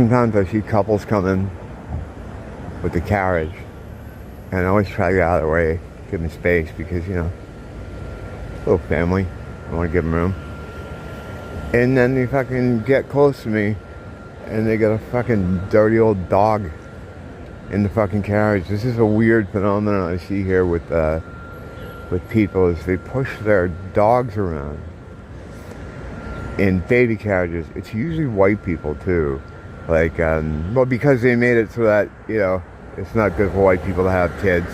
sometimes I see couples come in with the carriage, and I always try to get out of the way, give them space, because, you know, little family, I want to give them room. And then they fucking get close to me, and they got a fucking dirty old dog in the fucking carriage. This is a weird phenomenon I see here with people, is they push their dogs around in baby carriages. It's usually white people too. Like, well, because they made it so that, you know, it's not good for white people to have kids.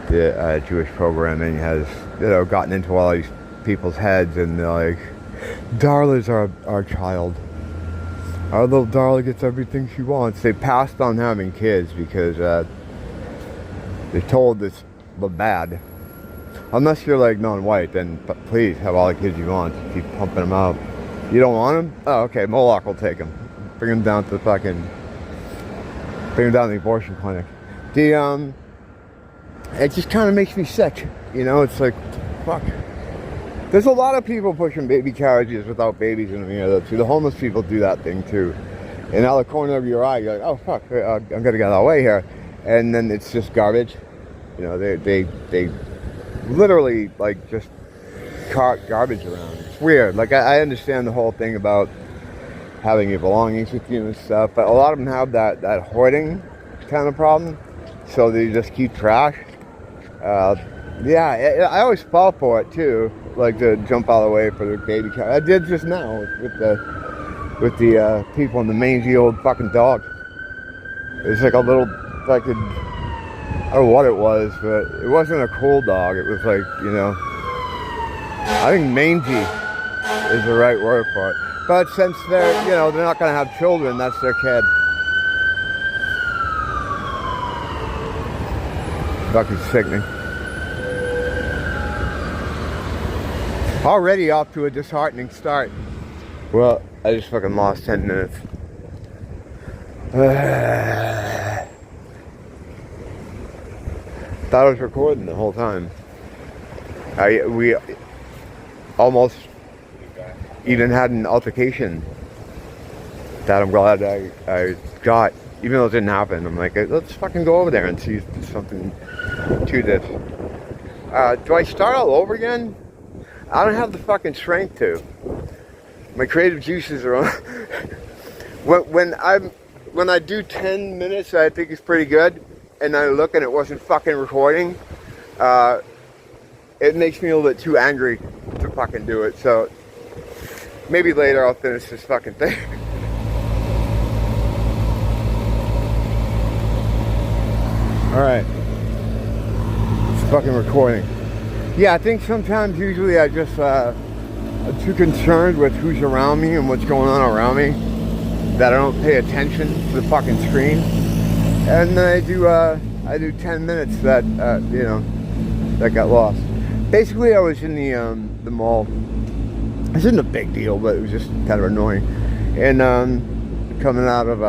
The Jewish programming has, you know, gotten into all these people's heads, and they're like, Darla's our child. Our little Darla gets everything she wants. They passed on having kids because they're told it's bad. Unless you're like non-white, then please have all the kids you want. Keep pumping them out. You don't want them? Oh, okay. Moloch will take them. Bring them down to the fucking. Bring them down to the abortion clinic. It just kind of makes me sick. You know, it's like, fuck. There's a lot of people pushing baby carriages without babies in them. You know, the homeless people do that thing too. And out of the corner of your eye, you're like, oh fuck, I'm gonna get out of the way here, and then it's just garbage. You know, they literally like just cart garbage around. It's weird. Like I understand the whole thing about having your belongings with you and stuff, but a lot of them have that hoarding kind of problem, so they just keep trash. Yeah, I always fall for it too, like to jump out of the way for the baby car. I did just now with the people in the mangy old fucking dog. It was like a little fucking, I don't know what it was, but it wasn't a cool dog. It was like, you know, I think mangy is the right word for it. But since they're, you know, they're not going to have children, that's their kid. Fucking sickening. Already off to a disheartening start. Well, I just fucking lost 10 minutes. Thought I was recording the whole time. We almost even had an altercation that I'm glad I got, even though it didn't happen. I'm like, let's fucking go over there and see if there's something to this. Do I start all over again? I don't have the fucking strength to. My creative juices are on. when I do 10 minutes, I think it's pretty good, and I look and it wasn't fucking recording, it makes me a little bit too angry to fucking do it. So maybe later I'll finish this fucking thing. Alright. It's fucking recording. Yeah, I think sometimes, usually I just, I'm too concerned with who's around me and what's going on around me that I don't pay attention to the fucking screen. And then I do 10 minutes that, you know, that got lost. Basically, I was in the mall. This isn't a big deal, but it was just kind of annoying. And coming out of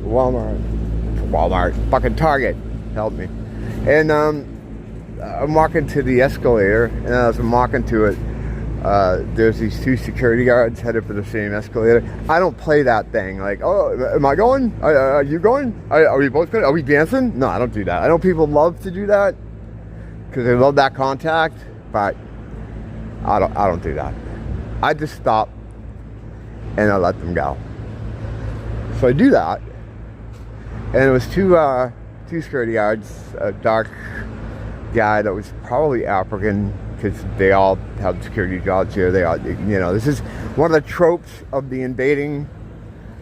Walmart, fucking Target, help me. And I'm walking to the escalator, and as I'm walking to it, there's these two security guards headed for the same escalator. I don't play that thing. Like, oh, am I going? Are you going? Are we both going? Are we dancing? No, I don't do that. I know people love to do that because they love that contact, but I don't do that. I just stop and I let them go. So I do that, and it was two security guards, a dark guy that was probably African, because they all have security jobs here. They all, you know, this is one of the tropes of the invading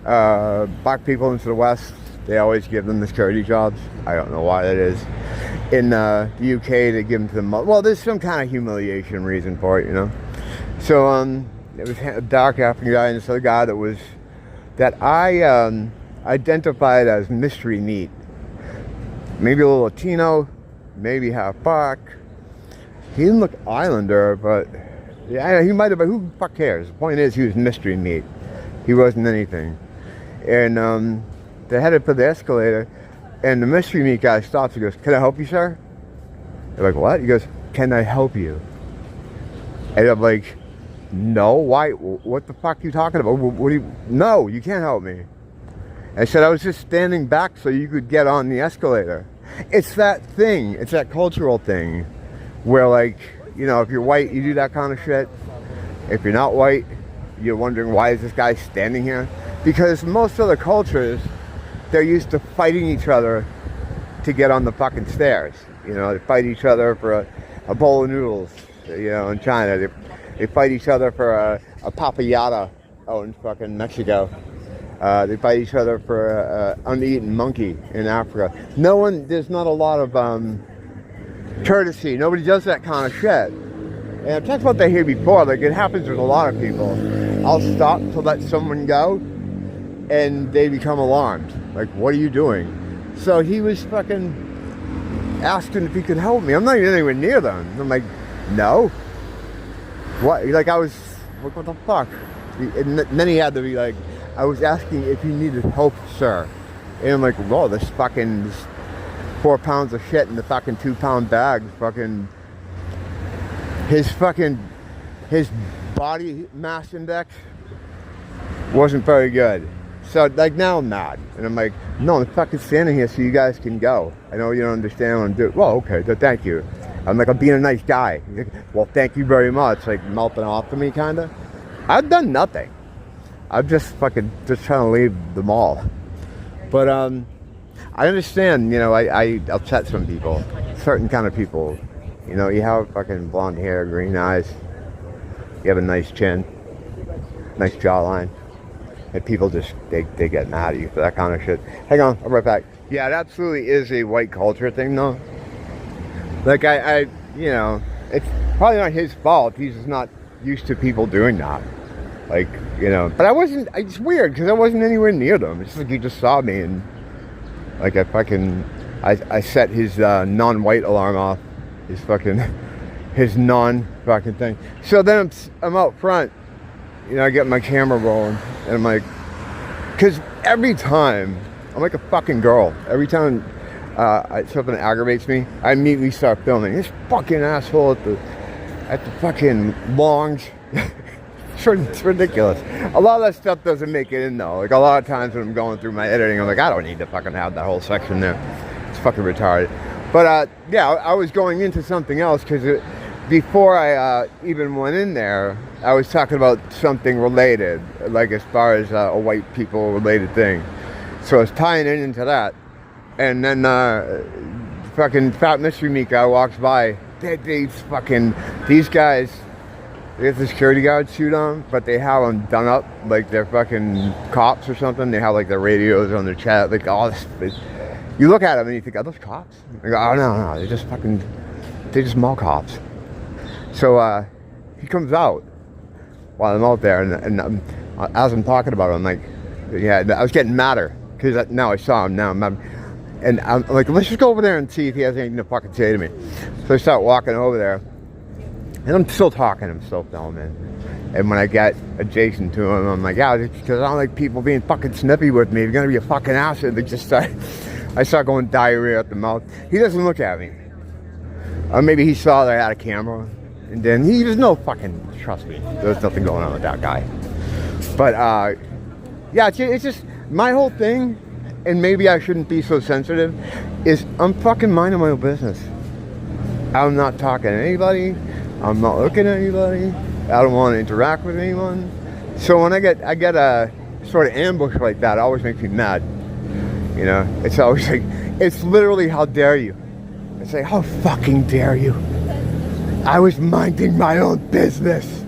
black people into the West. They always give them the security jobs. I don't know why that is. In the UK, they give them to them. Well, there's some kind of humiliation reason for it, you know. So it was a dark African guy and this other guy that I identified as mystery meat. Maybe a little Latino, maybe half black. He didn't look Islander, but yeah, he might have been. Who the fuck cares? The point is, he was mystery meat. He wasn't anything. And they headed for the escalator, and the mystery meat guy stops. He goes, "Can I help you, sir?" They're like, "What?" He goes, "Can I help you?" And I'm like, "No, why? What the fuck are you talking about? What do you? No, you can't help me." I said, I was just standing back so you could get on the escalator. It's that thing. It's that cultural thing where, like, you know, if you're white, you do that kind of shit. If you're not white, you're wondering, why is this guy standing here? Because most other cultures, they're used to fighting each other to get on the fucking stairs. You know, they fight each other for a bowl of noodles. You know, in China, they fight each other for a papayata out in fucking Mexico. They fight each other for an uneaten monkey in Africa. There's not a lot of courtesy. Nobody does that kind of shit. And I've talked about that here before. Like, it happens with a lot of people. I'll stop to let someone go, and they become alarmed. Like, what are you doing? So he was fucking asking if he could help me. I'm not even anywhere near them. I'm like, no. What? Like, I was, what the fuck? And then he had to be like, I was asking if you needed help, sir. And I'm like, whoa, this 4 pounds of shit in the fucking 2-pound bag. His body mass index wasn't very good. So, like, now I'm mad. And I'm like, no, I'm fucking standing here so you guys can go. I know you don't understand what I'm doing. Well, okay, so thank you. I'm like, I'm being a nice guy. Like, well, thank you very much. Like, melting off to me, kind of. I've done nothing. I'm just trying to leave the mall. But, I understand, you know, I upset some people. Certain kind of people. You know, you have fucking blonde hair, green eyes. You have a nice chin. Nice jawline. And people just, they get mad at you for that kind of shit. Hang on, I'll be right back. Yeah, it absolutely is a white culture thing, though. Like, I you know, it's probably not his fault. He's just not used to people doing that. Like, you know, but it's weird, because I wasn't anywhere near them. It's like he just saw me, and, like, I set his non-white alarm off. His non-fucking thing. So then I'm out front. You know, I get my camera rolling, and I'm like, because every time, I'm like a fucking girl. Every time something aggravates me, I immediately start filming. This fucking asshole at the fucking longs. It's ridiculous. A lot of that stuff doesn't make it in, though. Like, a lot of times when I'm going through my editing, I'm like, I don't need to fucking have that whole section there. It's fucking retarded. But, yeah, I was going into something else, because before I even went in there, I was talking about something related, like as far as a white people related thing. So I was tying it into that. And then fucking Fat Mystery Meat guy walks by. These guys, they have the security guard suit on, but they have them done up like they're fucking cops or something. They have like their radios on their chat, like all this. You look at them and you think, are those cops? I go, oh no, they're just mall cops. So he comes out while I'm out there, and as I'm talking about it, I'm like, yeah, I was getting madder, because now I saw him, now I'm mad. And I'm like, let's just go over there and see if he has anything to fucking say to me. So I start walking over there, and I'm still talking, I'm still filming. And when I get adjacent to him, I'm like, yeah, because I don't like people being fucking snippy with me. If you're gonna be a fucking ass, they just I start going diarrhea at the mouth. He doesn't look at me. Or maybe he saw that I had a camera, and then he was no fucking, trust me, there's nothing going on with that guy. But yeah, it's just my whole thing, and maybe I shouldn't be so sensitive, is I'm fucking minding my own business. I'm not talking to anybody. I'm not looking at anybody. I don't want to interact with anyone. So when I get a sort of ambush like that, it always makes me mad. You know, it's always like, it's literally, how dare you? It's like, how fucking dare you? I was minding my own business.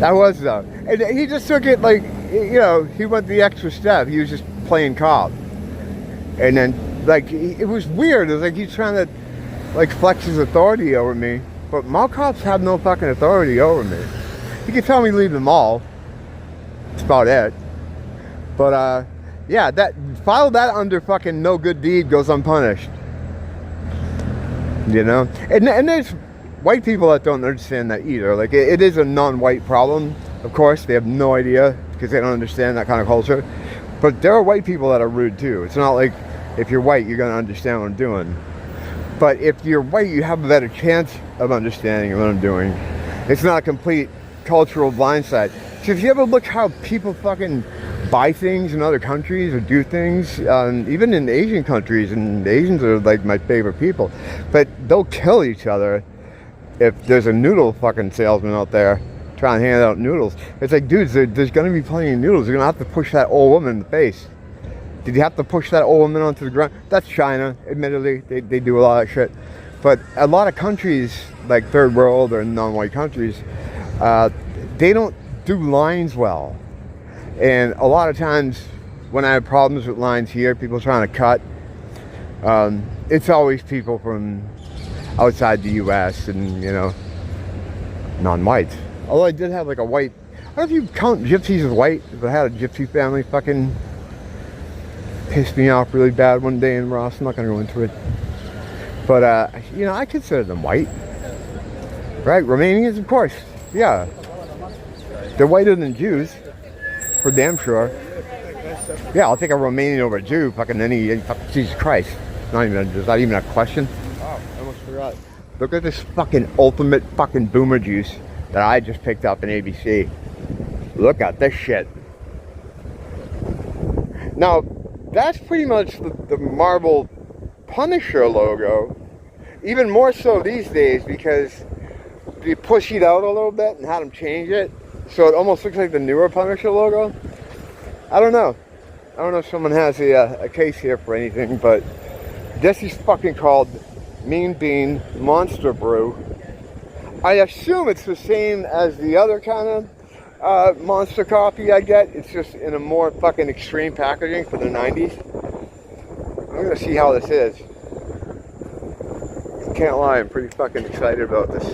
I was, though. And he just took it like, you know, he went the extra step. He was just playing cop. And then, like, it was weird. It was like he's trying to, like, flex his authority over me. But mall cops have no fucking authority over me. He can tell me to leave the mall. That's about it. But, yeah, file that under fucking no good deed goes unpunished. You know? And there's white people that don't understand that either. Like, it is a non-white problem. Of course, they have no idea because they don't understand that kind of culture. But there are white people that are rude too. It's not like if you're white, you're going to understand what I'm doing. But if you're white, you have a better chance of understanding what I'm doing. It's not a complete cultural blindside. So if you ever look how people fucking buy things in other countries or do things, even in Asian countries, and Asians are like my favorite people, but they'll kill each other if there's a noodle fucking salesman out there trying to hand out noodles. It's like, dudes, there's going to be plenty of noodles. You're going to have to push that old woman in the face. Did you have to push that old woman onto the ground? That's China, admittedly. They do a lot of shit. But a lot of countries, like third world or non-white countries, they don't do lines well. And a lot of times when I have problems with lines here, people trying to cut, it's always people from outside the U.S. and, you know, non-whites. Although I did have like a white, I don't know if you count gypsies as white, but I had a gypsy family fucking pissed me off really bad one day in Ross. I'm not going to go into it. But, you know, I consider them white. Right? Romanians, of course. Yeah. They're whiter than Jews. For damn sure. Yeah, I'll take a Romanian over a Jew. Fucking any, Jesus Christ. There's not even a question. Oh, I almost forgot. Look at this fucking ultimate fucking boomer juice that I just picked up in ABC. Look at this shit. Now, that's pretty much the Marvel Punisher logo. Even more so these days because they pushed it out a little bit and had them change it. So it almost looks like the newer Punisher logo. I don't know. I don't know if someone has a case here for anything, but this is fucking called Mean Bean Monster Brew. I assume it's the same as the other kind of monster coffee I get. It's just in a more fucking extreme packaging for the 90s. I'm gonna see how this is. Can't lie, I'm pretty fucking excited about this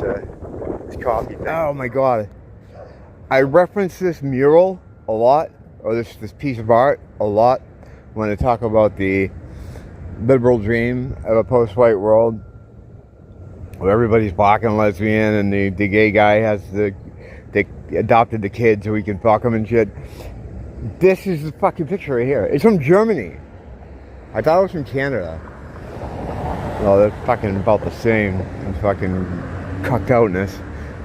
coffee thing. Oh my god. I reference this mural a lot, or this piece of art a lot, when I talk about the liberal dream of a post-white world where everybody's black and lesbian and the gay guy has they adopted the kid so he can fuck them and shit. This is the fucking picture right here. It's from Germany. I thought it was from Canada. Well, they're fucking about the same in fucking cucked outness.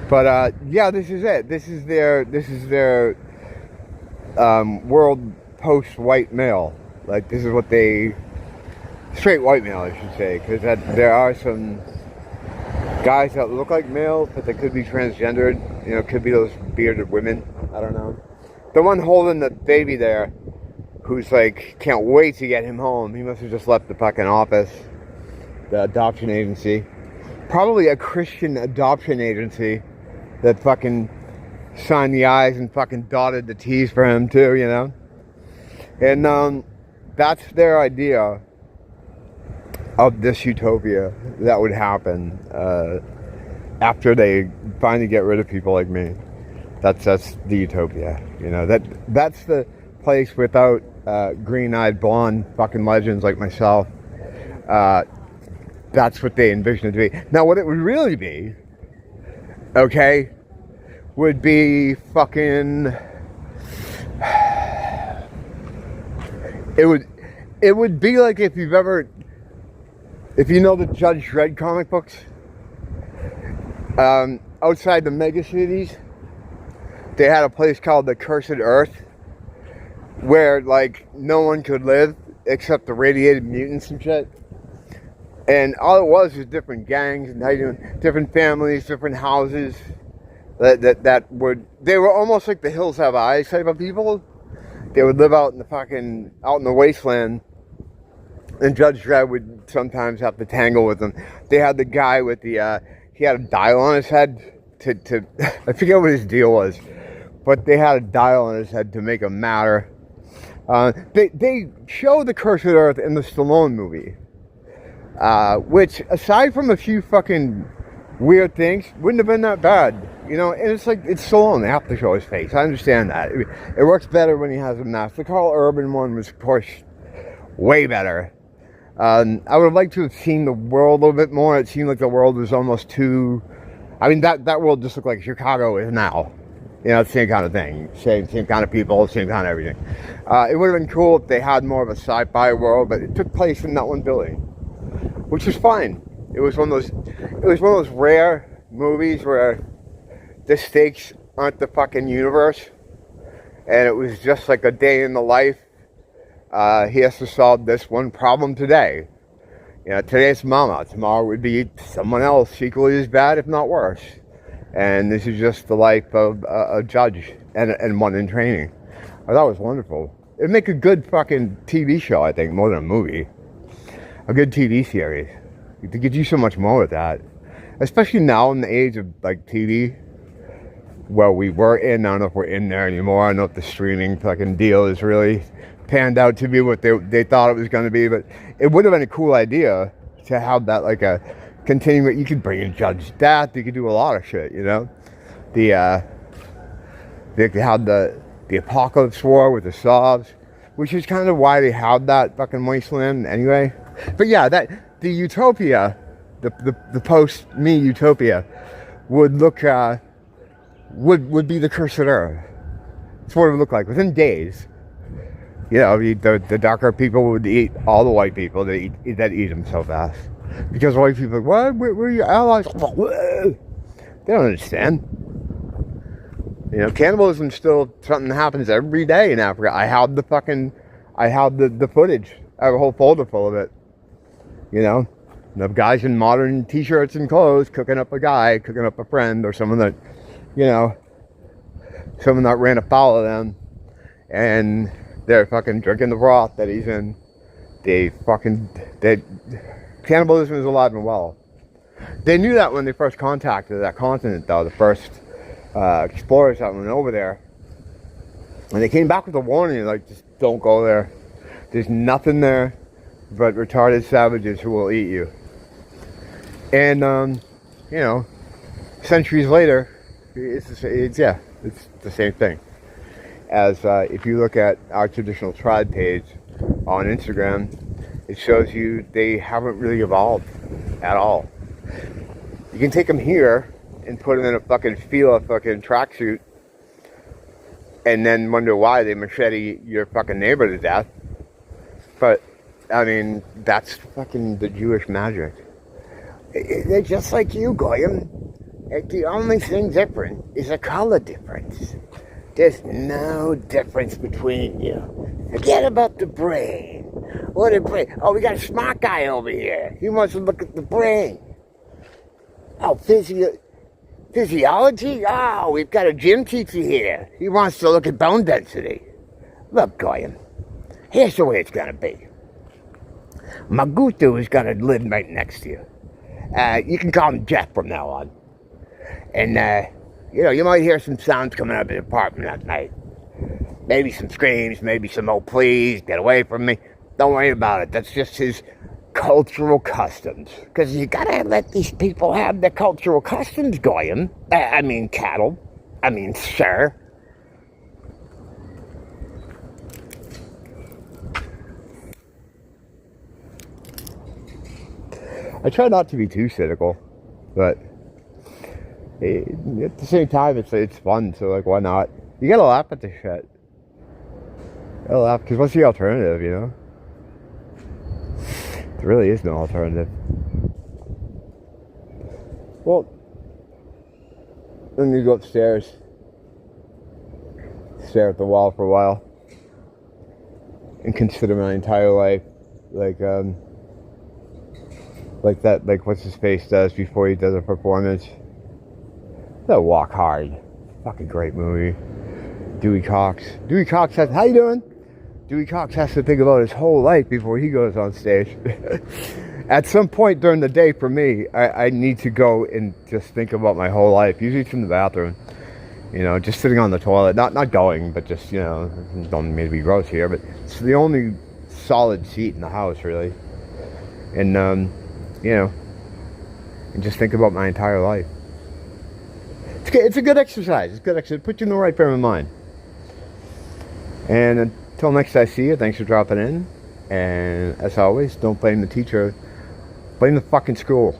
But yeah, this is it. This is their world post-white male. Like, this is what they, straight white male, I should say, because there are some guys that look like males, but they could be transgendered. You know, could be those bearded women. I don't know. The one holding the baby there, who's like, can't wait to get him home. He must have just left the fucking office, the adoption agency. Probably a Christian adoption agency that fucking signed the I's and fucking dotted the T's for him too, you know? And that's their idea of this utopia that would happen after they finally get rid of people like me. That's the utopia, you know? That's the place without green-eyed blonde fucking legends like myself. That's what they envision it to be. Now, what it would really be, okay, would be fucking, it would be like if you know the Judge Dredd comic books, outside the mega cities, they had a place called the Cursed Earth, where like no one could live except the radiated mutants and shit. And all it was different gangs and different families, different houses they were almost like the Hills Have Eyes type of people. They would live out in the wasteland, and Judge Dredd would sometimes have to tangle with them. They had the guy with he had a dial on his head to I forget what his deal was, but they had a dial on his head to make him matter. They show the Cursed Earth in the Stallone movie. Which, aside from a few fucking weird things, wouldn't have been that bad, you know. And it's like, it's Stallone, they have to show his face. I understand that. It works better when he has a mask. The Carl Urban one was, of course, way better. I would have liked to have seen the world a little bit more. It seemed like the world was almost too, I mean, that world just looked like Chicago is now. You know, same kind of thing. Same kind of people, same kind of everything. It would have been cool if they had more of a sci-fi world, but it took place in that one building, which was fine. It was one of those rare movies where the stakes aren't the fucking universe, and it was just like a day in the life. He has to solve this one problem today. You know, today's mama, tomorrow would be someone else equally as bad, if not worse. And this is just the life of a judge and one in training. I thought it was wonderful. It'd make a good fucking TV show, I think, more than a movie. A good TV series. To get you so much more with that. Especially now in the age of like TV. Well, we were in, I don't know if we're in there anymore. I don't know if the streaming fucking deal is really panned out to be what they thought it was going to be. But it would have been a cool idea to have that like a continuing. You could bring in Judge Death. You could do a lot of shit, you know. They had the Apocalypse War with the Sovs, which is kind of why they had that fucking wasteland anyway. But yeah, that the Utopia, the post-me Utopia, would look would be the cursed earth. That's what it would look like within days. You know, the darker people would eat all the white people that eat them so fast. Because white people are like, what? Where are your allies? They don't understand. You know, cannibalism is still something that happens every day in Africa. I have the footage. I have a whole folder full of it. You know, the guys in modern t-shirts and clothes cooking up a guy, cooking up a friend, or someone that, you know, someone that ran afoul of them, and they're fucking drinking the broth that he's in. Cannibalism is alive and well. They knew that when they first contacted that continent, though, the first explorers that went over there. And they came back with a warning, like, just don't go there. There's nothing there but retarded savages who will eat you. And, you know, centuries later, it's the same thing. As if you look at our traditional tribe page on Instagram, it shows you they haven't really evolved at all. You can take them here and put them in a fucking Fila fucking tracksuit and then wonder why they machete your fucking neighbor to death. But, I mean, that's fucking the Jewish magic. They're just like you, Goyim. The only thing different is a color difference. There's no difference between you. Forget about the brain. What a brain. Oh, we got a smart guy over here. He wants to look at the brain. Oh, physiology? Oh, we've got a gym teacher here. He wants to look at bone density. Look, Goyim, here's the way it's going to be. Magutu is going to live right next to you. You can call him Jeff from now on. And, you know, you might hear some sounds coming out of the apartment that night. Maybe some screams, maybe some, oh, please, get away from me. Don't worry about it. That's just his cultural customs. Because you gotta let these people have their cultural customs, Goyim. I mean, cattle. I mean, sir. I try not to be too cynical, but at the same time, it's fun, so, like, why not? You gotta laugh at this shit. You gotta laugh, because what's the alternative, you know? There really is no alternative. Well, then you go upstairs, stare at the wall for a while, and consider my entire life, like that, like what's his face does before he does a performance. That Walk Hard, fucking great movie. Dewey Cox has, how you doing? Dewey Cox has to think about his whole life before he goes on stage. At some point during the day, for me, I need to go and just think about my whole life. Usually it's in the bathroom, you know, just sitting on the toilet, not going, but just, you know, don't mean to be gross here, but it's the only solid seat in the house, really. And you know, and just think about my entire life. It's a good exercise. It's good exercise. Put you in the right frame of mind. And until next I see you, thanks for dropping in. And as always, don't blame the teacher. Blame the fucking school.